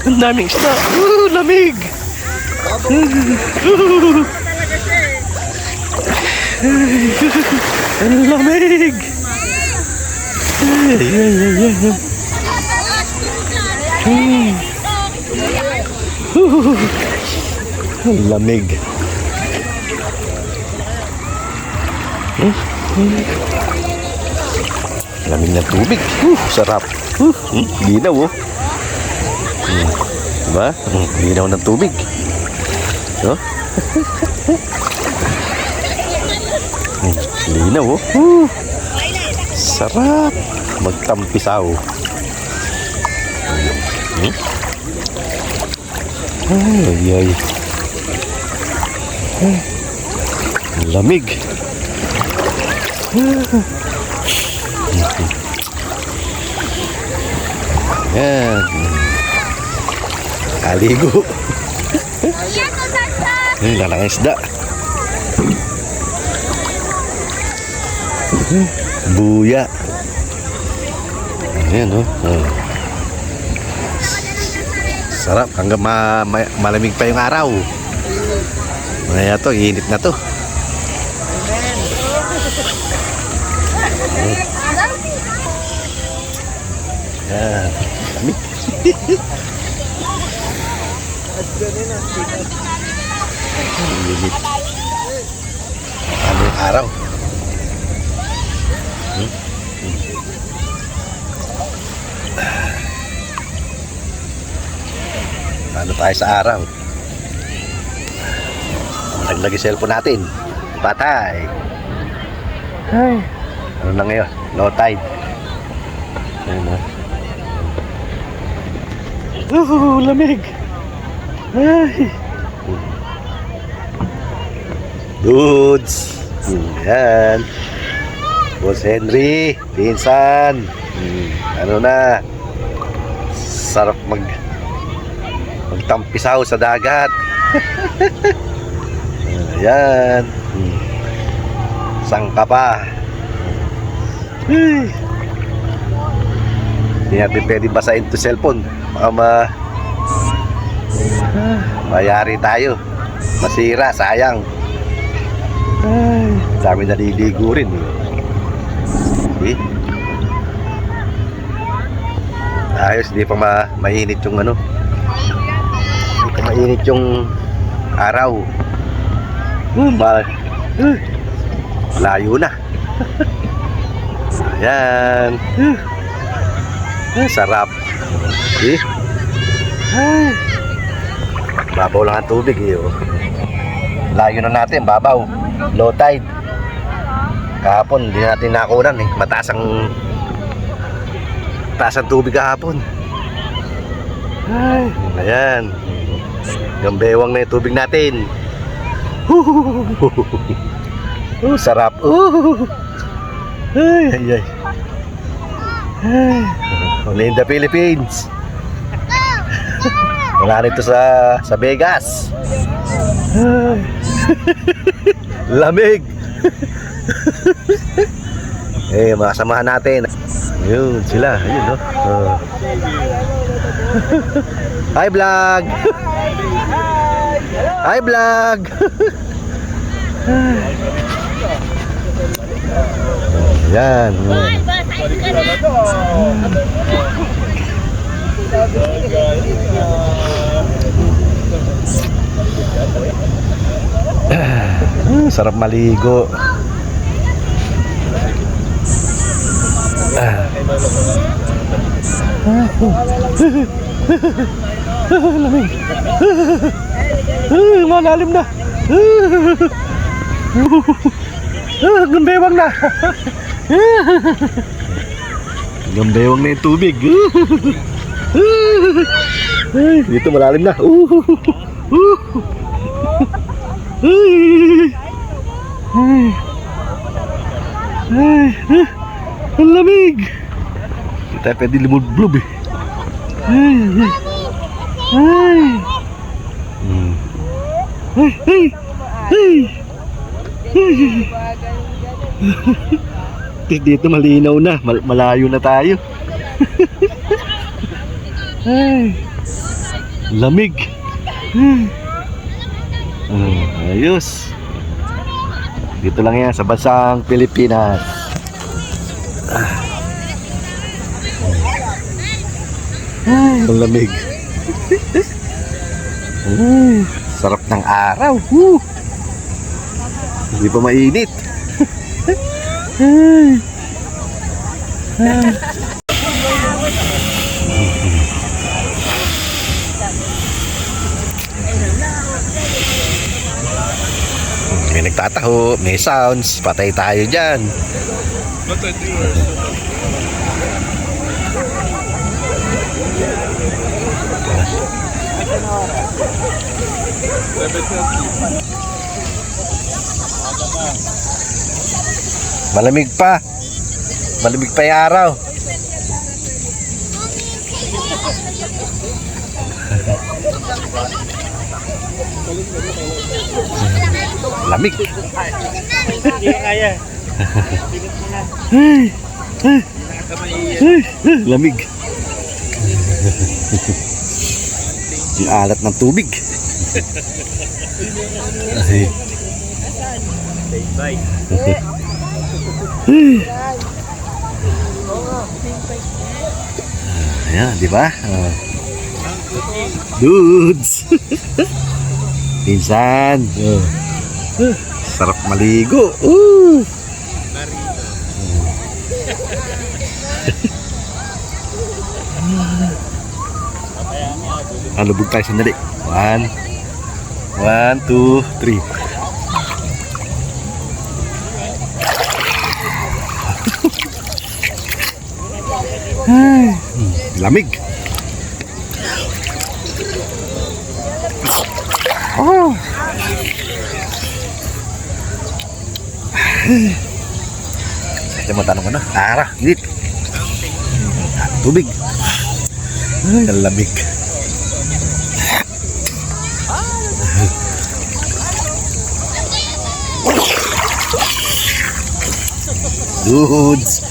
Ang daming isda. Lamig. Ang lamig. Ang lamig. Lamig ng tubig. Sarap. Linaw oh. Diba? Linaw ng tubig. No? Linaw oh. Sarap. Magtampisaw. Ay, ay. Lamig. Yan. Aligo. Lalang isda. Buya. Ayan oh. Sarap hanggang malamig pa yung araw. Maya to, init na to. Yan. Lamig. Init. Ano yung araw? Ano tayo sa araw? Naglagay cellphone natin. Patay. Ay. Ano na ngayon? Low tide. Ayun na. Lamig. Ay. Dudes. Yan. Boss Henry. Pinsan. Ano na? Sarap magtampisaw sa dagat. Ayan. Sangka pa. Hindi natin pwede basahin to cellphone. Baka mayari tayo. Masira, sayang. Ay, dami naliligo rin. Ayos, hindi pa mainit yung ano. Hindi pa mainit yung araw. Malayo na. Ayan. Sarap. Babaw lang ang tubig layo na natin, babaw. Low tide. Kahapon hindi natin nakunan mataas ang tubig kahapon. Ayan. Yung bewang na yung tubig natin. Sarap. Ay, ay, ay. Only in the Philippines. Wala nito sa Vegas. Lamig. Mga samahan natin. Yun sila. Ayun no. Hi vlog. Hi vlog. Yan. Sarap maligo. Lamig. Malalim na. Gambewang na. Gambewang na yung tubig. Dito malalim na. Ang lamig. Hindi tayo pwede lumublob Dito malinaw na, malayo na tayo. Ay. Lamig. Ayos. Dito lang yan sa bansang Pilipinas. Ang lamig. Sarap ng araw. Hindi pa mainit. May nagtataho, may sounds, patay tayo dyan. Malamig pa. Malamig pa yung araw. Lamig. Hindi kaya. Lamig. Yung alat ng tubig. Bye. Ayan, di ba? Dudes. Pinsan. Sarap maligo. Lubog tayo sandali. 1, 2, 3. Lamig. Saya mau tanong ano? Arah, gilid. Tubig. Ang lamig. Dudes.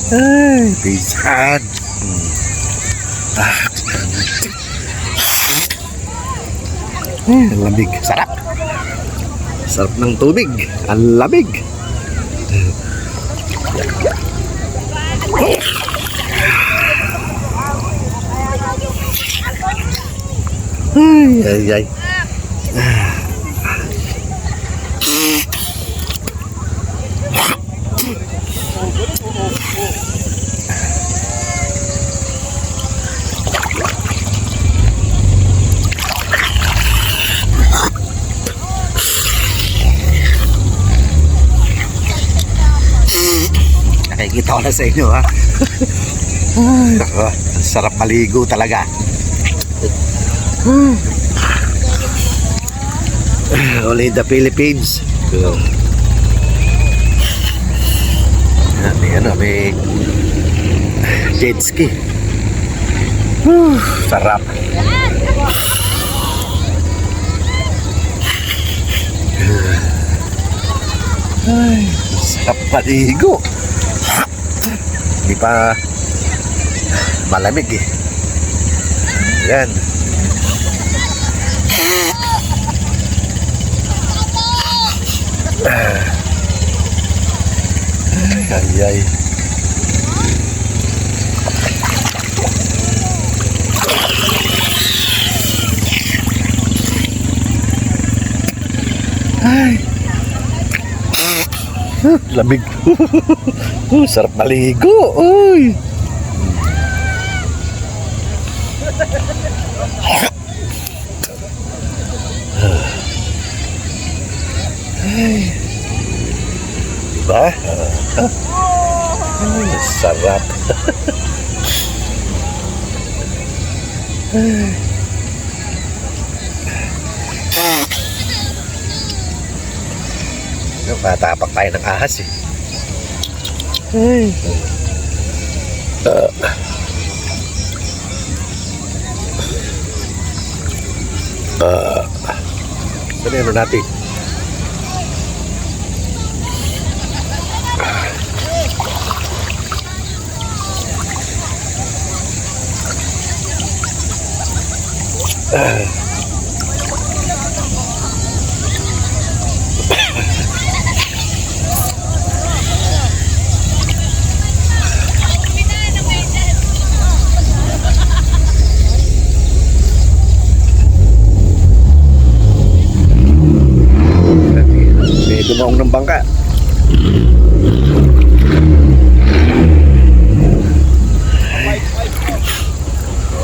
Ay, pisan. Ang lamig. Sarap. Sarap ng tubig. Ang lamig. Ay. Nakikita ko na sa inyo, ha. Ang sarap maligo talaga. Only in the Philippines. May jet ski. Sarap. Sarap maligo. Hindi pa malamig eh. Yan. Ay. Lamig. Sarap maligo. Uy. Diba? Sarap. Matapak tayo ng ahas eh. Ano natin? May dumaong ng bangka.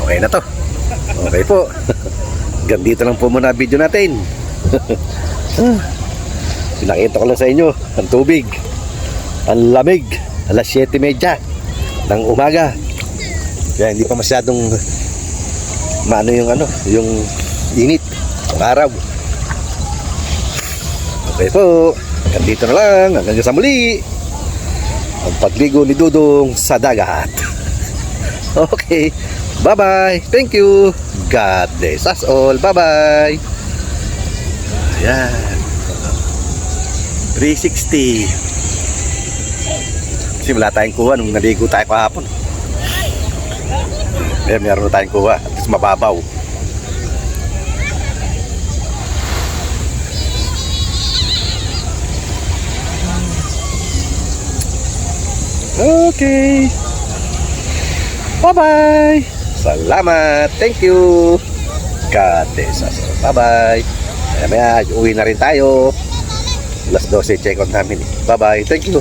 Okay na to. Okay po. Hanggang dito lang po muna video natin. Pinakita ko lang sa inyo ang tubig. Ang lamig. Alas 7:30 ng umaga. Kaya hindi pa masyadong maano yung yung init ng araw. Okay po. Hanggang dito na lang. Hanggang sa muli. Ang pagligo ni Dudong sa dagat. Okay. Bye-bye. Thank you. God bless us all. Bye-bye. Ayan. 360. Kasi wala tayong kuha nung naligo tayo kahapon. Meron na tayong kuha. At least mababaw. Okay. Bye-bye. Salamat. Thank you. God bless us all. Bye-bye. Maya-maya, uwi na rin tayo. Alas 12 check out namin. Bye-bye. Thank you.